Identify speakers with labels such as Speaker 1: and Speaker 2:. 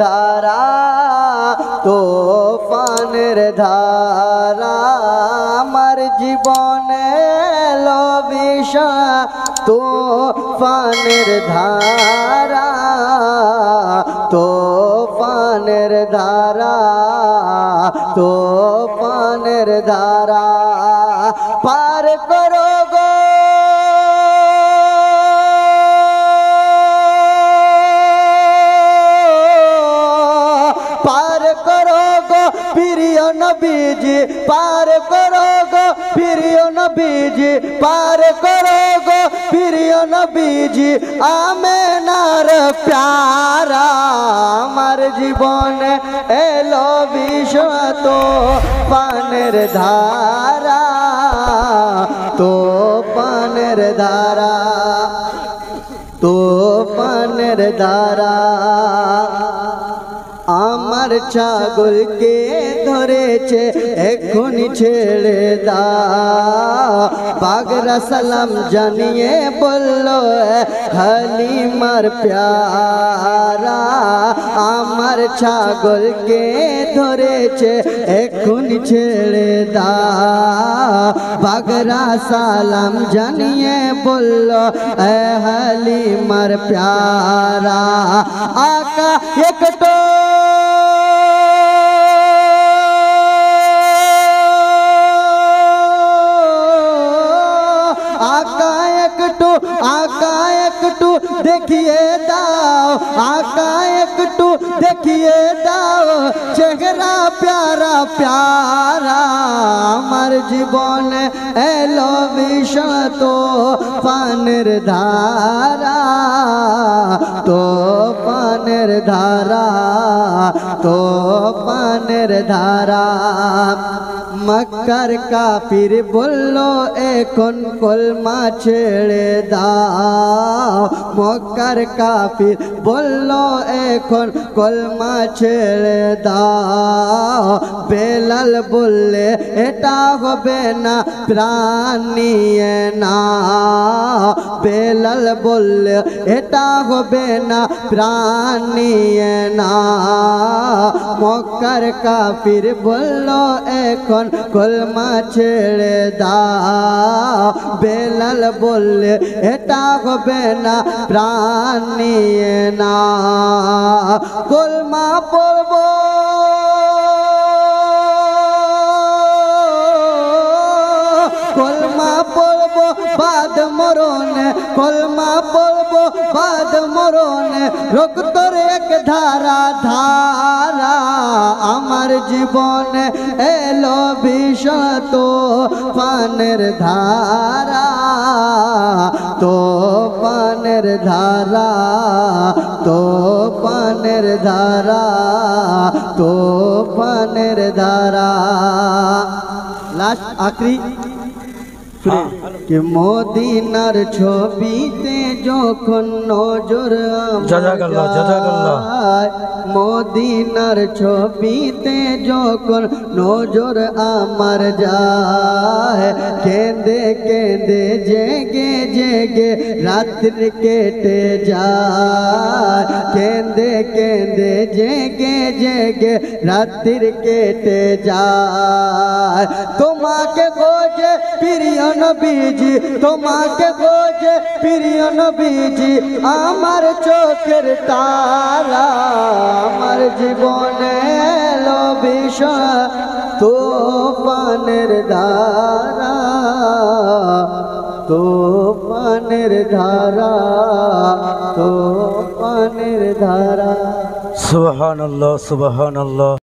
Speaker 1: ধারা তোফানের ধারা আমার জীবনে এলো বিষয় তোফানের ধারা তোফানের ধারা তোফানের ধারা পার করো গো पार करो गो प्रिय नबीजी पार करो गो प्रिय नबीजी पार करो गो प्रिय नबीजी आमेनार प्यारा আমার জীবনে এলো বিষয় তোফানের ধারা তোফানের ধারা তোফানের ধারা আমার ছাগলকে ধরেছে এখনই ছেড়ে দাও বাগরা সালাম জানিয়ে বলল হালিমার প্যারা আমার ছাগলকে ধরেছে এখনই ছেড়ে দাও বাগরা সালাম জানিয়ে বলল হালিমার প্যারা আকা একটো आका एकटू देखिए दाओ आका एकटू देखिए दाओ चेहरा प्यारा प्यारा আমার জীবনে এলো বিষয় তোফানের ধারা তোফানের ধারা তোফানের ধারা মক্কার কাফির বলল এখন কলমা ছেড়ে দাও মক্কার কাফির বলল এখন কলমা ছেড়ে দাও বেলাল বললে এটা হবে না প্রাণ নিয়ে না বেলাল বললে এটা হবে না প্রাণ নিয়ে না মক্কার কাফির বলল এখন কলমা ছেড়ে দাও বেলাল বললে এটা হবে না প্রাণ নিয়ে না কলমা পড়ব কলমা পড়ব বাদ মরণে কলমা পড়ব বাদ মরণে রক্তর এক ধারা ধারা আমার জীবনে এলো বিষয় তোফানের ধারা তোফানের ধারা তোফানের ধারা তোফানের ধারা লাস্ট আখরি कि মদিনার ছবিতে যখন নজর মদিনার ছবিতে যখন নজর আমার যায় কেঁদে কেঁদে জেগে জেগে রাত্রি কেটে যায় কেঁদে কেঁদে জেগে জেগে রাত্রি কেটে যায় তোমাকে খোঁজে প্রিয় নবীজি তোমাকে খোঁজে প্রিয় নবীজি আমার চোখের তারা আমার জীবনে এলো বিষয় তোফানের ধারা তোফানের ধারা তোফানের ধারা
Speaker 2: সুবহানাল্লাহ সুবহানাল্লাহ।